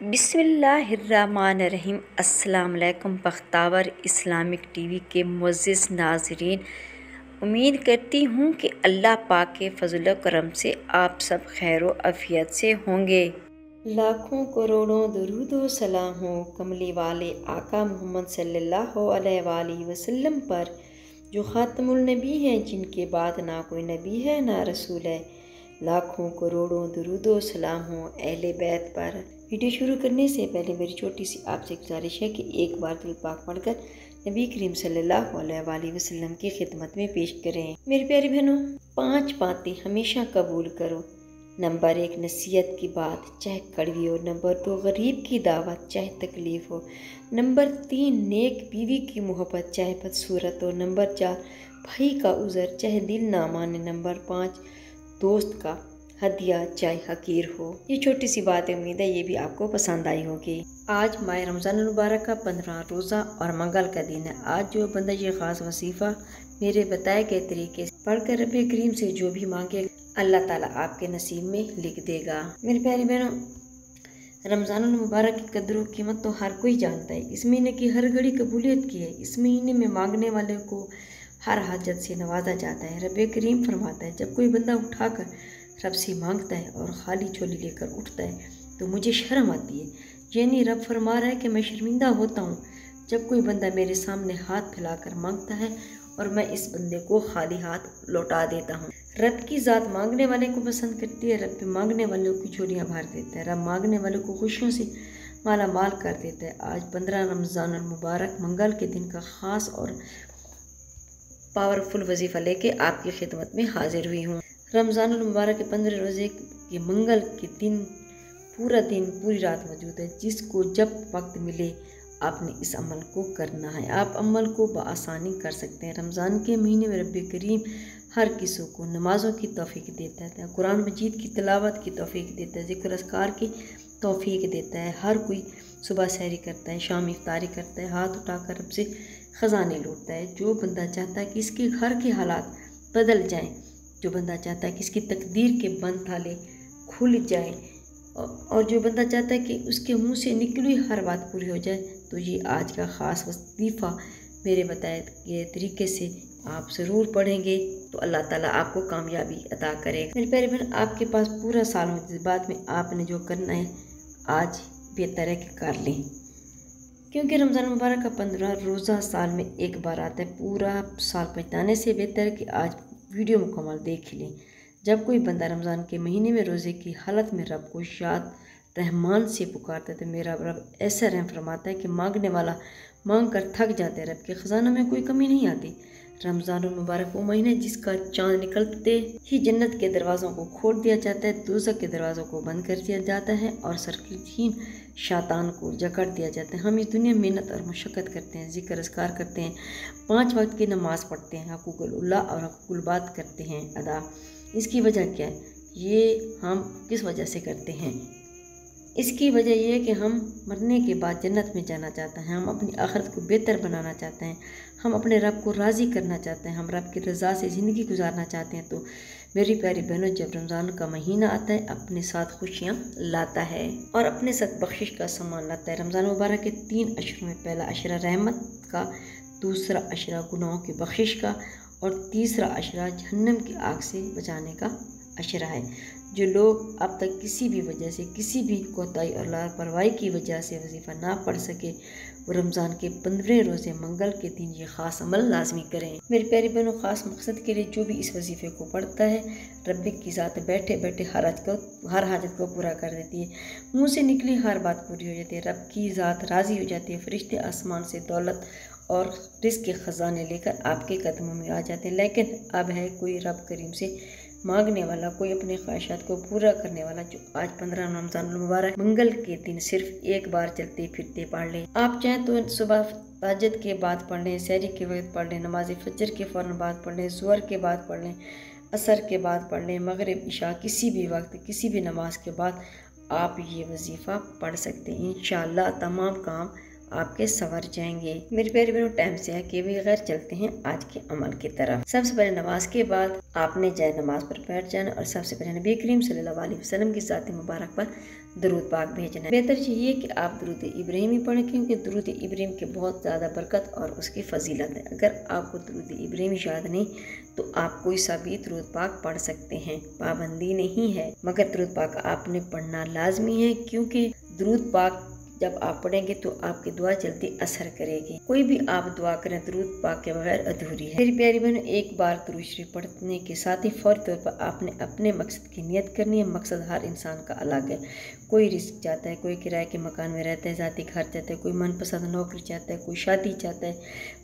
बिस्मिल्लाहिर्रहमानिर्रहीम। अस्सलाम वालेकुम बख्तावर इस्लामिक टीवी के मुअज़्ज़िज़ नाज़रीन, उम्मीद करती हूँ कि अल्लाह पाक के फजल व करम से आप सब खैर व आफियत से होंगे। लाखों करोड़ों दरूद व सलाम हो कमली वाले आका मोहम्मद सल्लल्लाहु अलैहि वसल्लम पर, जो ख़ातमुल नबी हैं, जिनके बाद ना कोई नबी है ना रसूल है। लाखों करोड़ों दरूद व सलाम हो अहले बैत पर। वीडियो शुरू करने से पहले मेरी छोटी सी आपसे गुजारिश है कि एक बार दिल पाक पढ़कर नबी करीम सल्लल्लाहु अलैहि वसल्लम की खिदमत में पेश करें। मेरी प्यारी बहनों, 5 बातें हमेशा कबूल करो। नंबर 1, नसीहत की बात चाहे कड़वी हो। नंबर 2, गरीब की दावत चाहे तकलीफ़ हो। नंबर 3, नेक बीवी की मोहब्बत चाहे बदसूरत हो। नंबर 4, भाई का उज़र चाहे दिल ना माने। नंबर 5, दोस्त का हदिया चाहे हकीर हो। ये छोटी सी बात है, उम्मीद है ये भी आपको पसंद आई होगी। आज माह रमज़ान मुबारक का 15 रोज़ा और मंगल का दिन है। आज जो बंदा ये ख़ास वसीफ़ा मेरे बताए गए तरीके से पढ़कर रब्बे करीम से जो भी मांगे, अल्लाह ताला आपके नसीब में लिख देगा। मेरी प्यारी बहनों, रमज़ान मुबारक की कदर व कीमत तो हर कोई जानता है। इस महीने की हर घड़ी कबूलियत की है। इस महीने में मांगने वाले को हर हाजत से नवाजा जाता है। रब्बे करीम फरमाता है, जब कोई बंदा उठाकर रब से मांगता है और खाली झोली लेकर उठता है तो मुझे शर्म आती है। यानी रब फरमा रहा है कि मैं शर्मिंदा होता हूँ जब कोई बंदा मेरे सामने हाथ फैलाकर मांगता है और मैं इस बंदे को खाली हाथ लौटा देता हूँ। रब की ज़ात मांगने वाले को पसंद करती है। रब मांगने वालों की झोलियाँ भर देता है। रब मांगने वालों को खुशियों से माला माल कर देता है। आज 15 रमज़ान मुबारक मंगल के दिन का ख़ास और पावरफुल वजीफ़ा लेके आपकी खिदमत में हाजिर हुई हूँ। रमज़ान मुबारक के 15 रोज़े के मंगल के दिन पूरा दिन पूरी रात मौजूद है। जिसको जब वक्त मिले आपने इस अमल को करना है। आप अमल को बआसानी कर सकते हैं। रमज़ान के महीने में रब्बे करीम हर किसी को नमाज़ों की तौफीक देता है, कुरान मजीद की तिलावत की तौफीक देता है, ज़िक्र अस्कार की तौफीक देता है। हर कोई सुबह सहरी करता है, शाम इफ्तारी करता है, हाथ उठाकर रब से ख़जाने लूटता है। जो बंदा चाहता है कि इसके घर के हालात बदल जाएं, जो बंदा चाहता है कि इसकी तकदीर के बंद थाले खुल जाएं, और जो बंदा चाहता है कि उसके मुंह से निकली हर बात पूरी हो जाए, तो ये आज का ख़ास वजीफ़ा मेरे बताए गए तरीके से आप ज़रूर पढ़ेंगे तो अल्लाह ताला आपको कामयाबी अता करेगा। मेरे प्यारे बहन, आपके पास पूरा साल हो, इस बात में आपने जो करना है आज बेहतर है कि कर लें, क्योंकि रमज़ान मुबारक का 15 रोज़ा साल में एक बार आता है। पूरा साल पछताने से बेहतर है कि आज वीडियो मुकम्मल देख लें। जब कोई बंदा रमज़ान के महीने में रोज़े की हालत में रब को शाद रहमान से पुकारता है तो मेरा रब ऐसा रहम फरमाता है कि मांगने वाला मांग कर थक जाते हैं। रब के ख़जाना में कोई कमी नहीं आती। रमज़ान मुबारक वो महीना जिसका चाँद निकलते ही जन्नत के दरवाज़ों को खोल दिया जाता है, दोज़ख के दरवाज़ों को बंद कर दिया जाता है और सरकीन शैतान को जकड़ दिया जाता है। हम इस दुनिया में मेहनत और मशक्क़त करते हैं, ज़िक्र अस्कार करते हैं, 5 वक्त की नमाज़ पढ़ते हैं, हक़ूक़ुल-उल्लाह और हक़ूक़ुल-बात करते हैं अदा। इसकी वजह क्या है? ये हम किस वजह से करते हैं? इसकी वजह यह है कि हम मरने के बाद जन्नत में जाना चाहते हैं, हम अपनी आखिरत को बेहतर बनाना चाहते हैं, हम अपने रब को राज़ी करना चाहते हैं, हम रब की रज़ा से ज़िंदगी गुजारना चाहते हैं। तो मेरी प्यारी बहनों, जब रमज़ान का महीना आता है अपने साथ खुशियाँ लाता है और अपने साथ बख्शिश का सामान लाता है। रमज़ान मुबारक के 3 अशरों में पहला अशरा रहमत का, दूसरा अशरा गुनाहों की बख्शिश का और तीसरा अशरा जहन्नम की आग से बचाने का अशरा है। जो लोग अब तक किसी भी वजह से, किसी भी कोताही और लापरवाही की वजह से वजीफ़ा ना पढ़ सके, वो रमज़ान के 15 रोज़े मंगल के दिन ये ख़ास अमल लाजमी करें। मेरी प्यारी बहनों, ख़ास मकसद के लिए जो भी इस वजीफ़े को पढ़ता है, रब्बी की ज़ात बैठे बैठे हर हाजत को पूरा कर देती है। मुँह से निकली हर बात पूरी हो जाती है। रब की ज़ात राज़ी हो जाती है। फरिश्ते आसमान से दौलत और रिज़्क़ के ख़जाने लेकर आपके कदमों में आ जाते हैं। लेकिन अब है कोई रब करीम से मांगने वाला, कोई अपने ख्वाहिशात को पूरा करने वाला, जो आज 15 रमज़ान मुबारक मंगल के दिन सिर्फ एक बार चलते फिरते पढ़ लें। आप चाहें तो सुबह ताजद के बाद पढ़ लें, सहरी के वक्त पढ़ लें, नमाज फजर के फ़ौरन बाद पढ़ लें, ज़ुहर के बाद पढ़ लें, असर के बाद पढ़ लें, मगरिब इशा किसी भी वक्त किसी भी नमाज के बाद आप ये वजीफ़ा पढ़ सकते हैं। इंशाअल्लाह तमाम काम आपके संवर जाएंगे। मेरे प्यारे बहनों, टाइम से आगे बगैर चलते हैं आज के अमल की तरफ। सबसे पहले नमाज के बाद आपने जाए नमाज पर बैठ जाना और सबसे पहले नबी करीम सल्लल्लाहु अलैहि वसल्लम की ज़ात मुबारक पर दरूद पाक भेजना है। बेहतर चाहिए कि आप दरूद इब्राहिमी पढ़ें, क्योंकि दरूद इब्राहिम की बहुत ज़्यादा बरकत और उसकी फजीलत है। अगर आपको दरूद इब्राहिमी याद नहीं तो आप कोई सा भी दरूद पाक पढ़ सकते हैं, पाबंदी नहीं है, मगर दरूद पाक आपने पढ़ना लाजमी है, क्योंकि दरूद पाक जब आप पढ़ेंगे तो आपकी दुआ जल्दी असर करेगी। कोई भी आप दुआ करें दरूद पाक के बगैर अधूरी है। मेरी प्यारी बहनों, एक बार दरूद शरीफ पढ़ने के साथ ही फौरी तौर पर आपने अपने मकसद की नियत करनी है। मकसद हर इंसान का अलग है। कोई रिस्क चाहता है, कोई किराए के मकान में रहता है, ज़ाती घर चाहता है, कोई मनपसंद नौकरी चाहता है, कोई शादी चाहता है,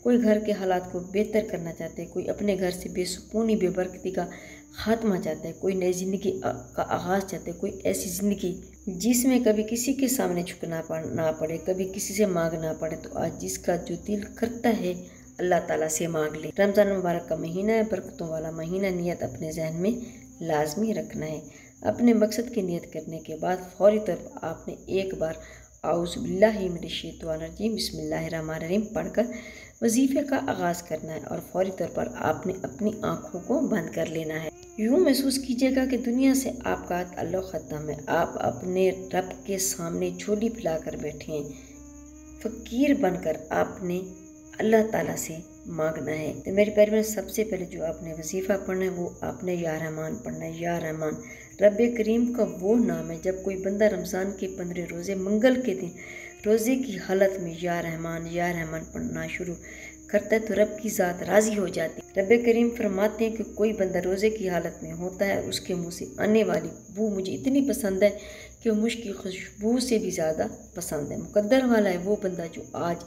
कोई घर के हालात को बेहतर करना चाहता है, कोई अपने घर से बेसुकूनी बेबरकती का खात्मा चाहता है, कोई नई ज़िंदगी का आगाज़ चाहता है, कोई ऐसी ज़िंदगी जिसमें कभी किसी के सामने झुकना ना पड़े, कभी किसी से मांगना पड़े। तो आज जिसका जो दिल करता है अल्लाह ताला से मांग ले। रमज़ान मुबारक का महीना है, बरकतों वाला महीना। नियत अपने जहन में लाजमी रखना है। अपने मकसद की नियत करने के बाद फौरी तौर पर आपने एक बार औज़ु बिल्लाहि मिनश शैतानिर रजीम बिस्मिल्लाहिर्रहमानिर्रहीम पढ़कर वजीफ़े का आगाज़ करना है और फौरी तौर पर आपने अपनी आँखों को बंद कर लेना है। यूँ महसूस कीजिएगा कि दुनिया से आपका ताल्लुक़ ख़त्म है। आप अपने रब के सामने झोली फैलाकर बैठे हैं। फ़कीर बनकर आपने अल्लाह ताला से मांगना है। तो मेरे प्यारे में सबसे पहले जो आपने वजीफ़ा पढ़ना है वो आपने या रहमान पढ़ना है। या रहमान रब करीम का वो नाम है, जब कोई बंदा रमज़ान के 15 रोज़े मंगल के दिन रोज़े की हालत में या रहमान पढ़ना शुरू करता है तो रब की ज़ात राज़ी हो जाती है। रब करीम फरमाते हैं कि कोई बंदा रोज़े की हालत में होता है, उसके मुँह से आने वाली बू मुझे इतनी पसंद है कि मुश्क खुशबू से भी ज़्यादा पसंद है। मुकद्दर वाला है वो बंदा जो आज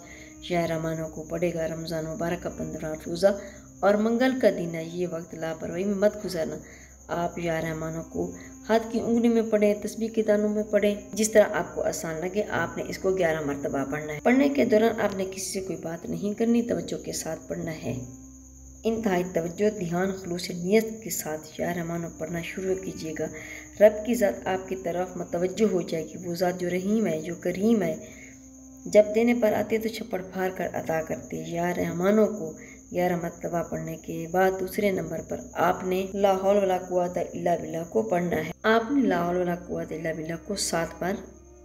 या रहमानों को पढ़ेगा। रमज़ान मुबारक का 15 रोज़ा और मंगल का दिन है। ये वक्त लापरवाही में मत गुजारना। आप या रहमानों को हाथ की उंगली में पढ़ें, तस्बीह के दानों में पढ़ें, जिस तरह आपको आसान लगे। आपने इसको 11 मरतबा पढ़ना है। पढ़ने के दौरान आपने किसी से कोई बात नहीं करनी, तवज्जो के साथ पढ़ना है। इंतहाई तवज्जो, ध्यान, खुलूस नियत के साथ या रहमानों पढ़ना शुरू कीजिएगा। रब की ज़ात आपकी तरफ मतवज्जो हो जाएगी। वो ज़ात जो रहीम है, जो करीम है, जब देने पर आती है तो छप्पड़ फाड़ कर अता करती है। या रहमानों को 11 मरतबा पढ़ने के बाद दूसरे नंबर पर आपने ला हौल वला कुव्वता इल्ला बिल्लाह को पढ़ना है। आपने ला हौल वला कुव्वता इल्ला बिल्लाह को 7 बार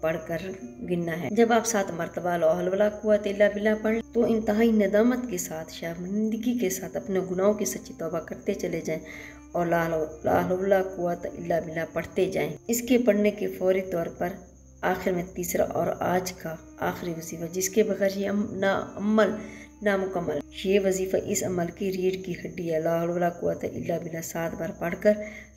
पढ़कर गिनना है। जब आप 7 मरतबा ला हौल वला कुव्वता इल्ला बिल्लाह पढ़ तो इंतहाई नदामत के साथ, शर्मिंदगी के साथ अपने गुनाहों की सच्ची तौबा करते चले जाएं और ला हौल वला कुव्वता इल्ला बिल्लाह पढ़ते जाएं। इसके पढ़ने के फौरी तौर पर आखिर में तीसरा और आज का आखिरी वजीफ़ा, जिसके बगैर ये नामुकम्मल। ये वजीफ़ा इस अमल की रीढ़ की हड्डी है। ला हौल वला कुव्वता इल्ला बिल्लाह 7 बार पढ़कर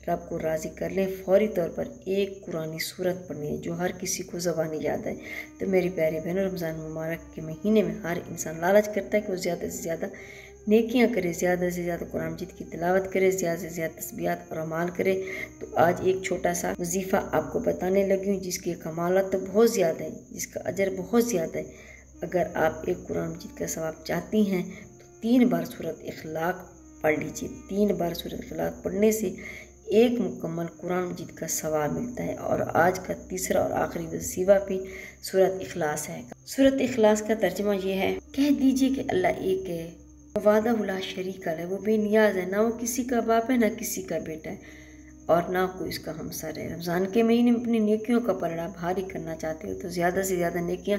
रब को राज़ी कर लें। फौरी तौर पर एक कुरानी सूरत पढ़नी है जो हर किसी को ज़बानी याद है। तो मेरी प्यारी बहनों, रमज़ान मुबारक के महीने में हर इंसान लालच करता है कि वो ज़्यादा से ज़्यादा नेकियां करे, ज़्यादा से ज़्यादा कुरान मजीद की तिलावत करे, ज़्यादा से ज़्यादा तस्बीहात और अमाल करे। तो आज एक छोटा सा वजीफ़ा आपको बताने लगी हूँ जिसके कमालात तो बहुत ज़्यादा है, जिसका अजर बहुत ज़्यादा है। अगर आप एक कुरान मजीद का सवाब चाहती हैं तो 3 बार सूरत इखलाक पढ़ लीजिए। 3 बार सूरत इखलाक पढ़ने से एक मुकम्मल कुरान मजीद का सवाब मिलता है। और आज का तीसरा और आखिरी वजीफ़ा भी सूरत इखलास है। सूरत इखलास का तर्जुमा ये है, कह दीजिए कि अल्लाह एक है, वादा ला शरीक है, वो बेनियाज है, ना वो किसी का बाप है, ना किसी का बेटा है और ना कोई इसका हमसर है। रमज़ान के महीने में अपनी नेकियों का पलड़ा भारी करना चाहते हो, तो ज़्यादा से ज़्यादा नेकियां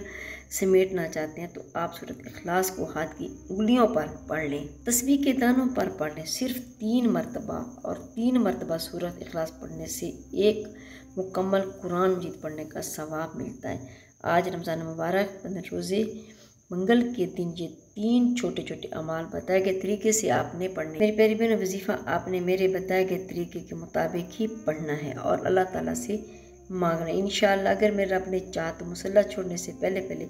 समेटना चाहते हैं तो आप सूरत इखलास को हाथ की उंगलियों पर पढ़ लें, तस्बीह के दानों पर पढ़ लें। सिर्फ 3 मरतबा और 3 मरतबा सूरत इखलास पढ़ने से एक मुकम्मल कुरान मजीद पढ़ने का सवाब मिलता है। आज रमज़ान मुबारक 15 रोज़े मंगल के दिन ये 3 छोटे छोटे अमाल बताए गए तरीके से आपने पढ़ने। मेरी प्यारी बहन, वजीफ़ा आपने मेरे बताए गए तरीके के मुताबिक ही पढ़ना है और अल्लाह ताला से मांगना है। इंशाअल्लाह अगर मेरा अपने चाह तो मुसल्ला छोड़ने से पहले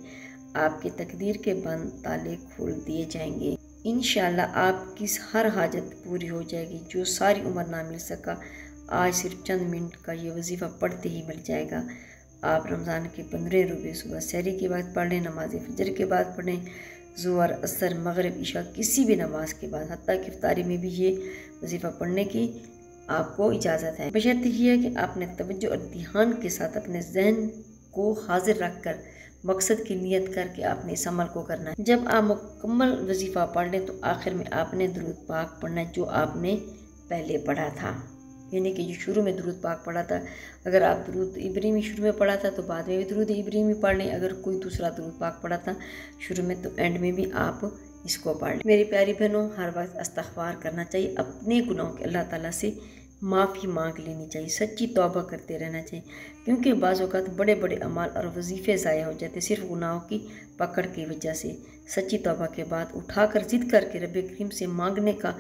आपके तकदीर के बंद ताले खोल दिए जाएंगे। इंशाअल्लाह आपकी हर हाजत पूरी हो जाएगी। जो सारी उम्र ना मिल सका, आज सिर्फ चंद मिनट का ये वजीफ़ा पढ़ते ही मिल जाएगा। आप रमज़ान के 15 रोज़े सुबह सहरी के बाद पढ़ लें, नमाज फजर के बाद पढ़ें, ज़ोहर, असर, मगरिब, इशा किसी भी नमाज के बाद, हत्ता कि इफ्तारी में भी ये वजीफ़ा पढ़ने की आपको इजाज़त है। बशर्त ये है कि आपने तवज्जो और ध्यान के साथ अपने जहन को हाजिर रख कर मकसद की नियत करके आपने इस अमल को करना है। जब आप मुकम्मल वजीफ़ा पढ़ लें तो आखिर में आपने दुरूद पाक पढ़ना है जो आपने पहले पढ़ा था, यानी कि जो शुरू में दुरूद पाक पढ़ा था। अगर आप दुरूद इब्राहिमी शुरू में पढ़ा था तो बाद में भी दुरूद इब्राहिमी पढ़ लें। अगर कोई दूसरा दुरूद पाक पढ़ा था शुरू में तो एंड में भी आप इसको पढ़ लें। मेरी प्यारी बहनों, हर वक्त इस्तग़फ़ार करना चाहिए, अपने गुनाहों के अल्लाह ताला से माफ़ी मांग लेनी चाहिए, सच्ची तौबा करते रहना चाहिए, क्योंकि बाज़ औक़ात बड़े बड़े अमाल और वजीफ़े ज़ाया हो जाते सिर्फ गुनाहों की पकड़ की वजह से। सच्ची तौबा के बाद उठाकर ज़िद करके रब करीम से मांगने का,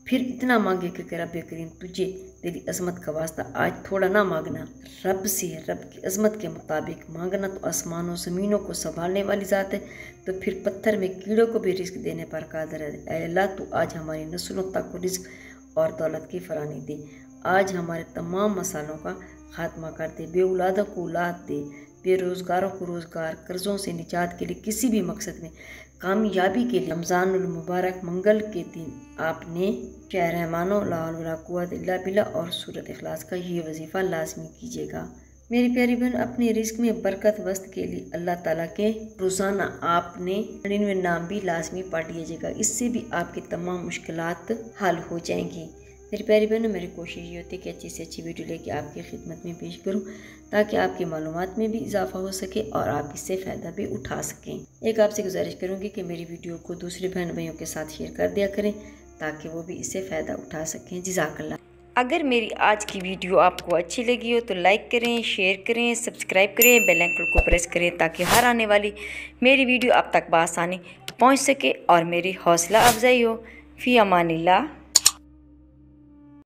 फिर इतना मांगे कि रब करीम तुझे तेरी अज़मत का वास्ता आज थोड़ा ना मांगना, रब से रब की अज़मत के मुताबिक मांगना तो आसमानों ज़मीनों को संभालने वाली ज़ात है, तो फिर पत्थर में कीड़ों को भी रिस्क देने पर कादिर है। ऐ अल्लाह तू आज हमारी नस्लों तक को रिस्क और दौलत की फरानी दे, आज हमारे तमाम मसालों का खात्मा कर दे, बेऔलादों को औलाद दे, बेरोज़गारों को रोज़गार, कर्ज़ों से निजात के लिए किसी भी मकसद में कामयाबी के लिए रमज़ानुल मुबारक मंगल के दिन आपने क्या रहमानो ला हौला वला कुव्वता इल्ला बिल्लाह और सूरत इखलास का ये वजीफ़ा लाजमी कीजिएगा। मेरी प्यारी बहन, अपने रिस्क में बरकत वस्त के लिए अल्लाह ताला के रोज़ाना आपने 99 नाम भी लाजमी पढ़ लीजिएगा, इससे भी आपकी तमाम मुश्किलात हल हो जाएंगी। मेरी प्यारी बहनों, मेरी कोशिश ये होती है कि अच्छी से अच्छी वीडियो लेके आपकी खिदमत में पेश करूं ताकि आपकी मालूमात में भी इजाफा हो सके और आप इससे फ़ायदा भी उठा सकें। एक आपसे गुजारिश करूंगी कि मेरी वीडियो को दूसरे बहन भाइयों के साथ शेयर कर दिया करें ताकि वो भी इससे फ़ायदा उठा सकें। जज़ाकल्लाह। अगर मेरी आज की वीडियो आपको अच्छी लगी हो तो लाइक करें, शेयर करें, सब्सक्राइब करें, बेल आइकन को प्रेस करें ताकि हर आने वाली मेरी वीडियो आप तक बआसानी पहुँच सके और मेरी हौसला अफजाई हो। फ़ी अमानिल्लाह।